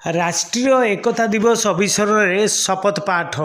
राष्ट्रीय एकता दिवस अवसर में शपथ पाठ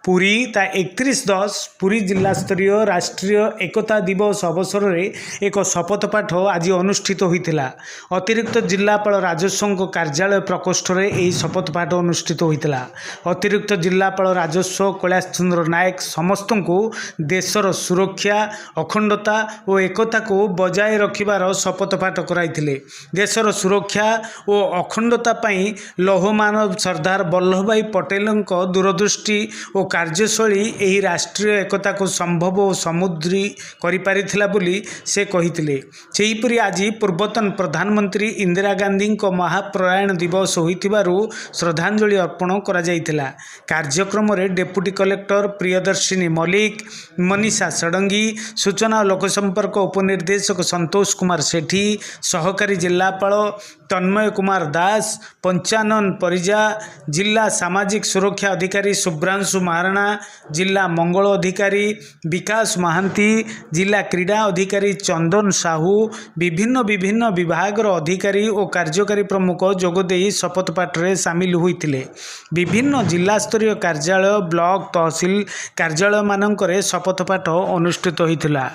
पुरी 31/10 पुरी जिला स्तरीय राष्ट्रीय एकता दिवस अवसर में एक शपथ पाठ आज अनुष्ठित होता। अतिरिक्त जिलापाल राजस्व कार्यालय प्रकोष्ठ में यह शपथ पाठ अनुष्ठित होता। अतिरिक्त जिलापाल राजस्व कैलाश चंद्र नायक समस्त को देशर सुरक्षा अखंडता और एकता को बजाय रखिबार शपथ पाठ कराइथिले। देशर सुरक्षा और अखंडता पई लौहमानव सरदार वल्लभ भाई पटेलଙ୍କ दूरदृष्टि और कार्यशैली यही राष्ट्रीय एकता को संभव और समुद्री करिपारिथिला बोली से कहिथिले। सेहीपरि आज पूर्वतन प्रधानमंत्री इंदिरा गांधी महाप्रयाण दिवस होइथिबारु श्रद्धांजलि अर्पण करा जाइथिला। कार्यक्रम में डेप्यूटी कलेक्टर प्रियदर्शिनी मल्लिक, मनीषा षडंगी, सूचना और लोकसंपर्क उपनिर्देशक संतोष कुमार सेठी, सहकारी जिलापाल तन्मय कुमार दास, पंचानन परिजा, जिला सामाजिक सुरक्षा अधिकारी शुभ्रांशु महाराणा, जिला मंगल अधिकारी विकास महांती, जिला क्रीड़ा अधिकारी चंदन साहू, विभिन्न विभाग अधिकारी और कार्यकारी प्रमुख जोगदे शपथ पाठ में सामिल होते। विभिन्न जिला स्तरीय कार्यालय, ब्लॉक, तहसील कार्यालय मानक शपथ पाठ अनुष्ठित होता।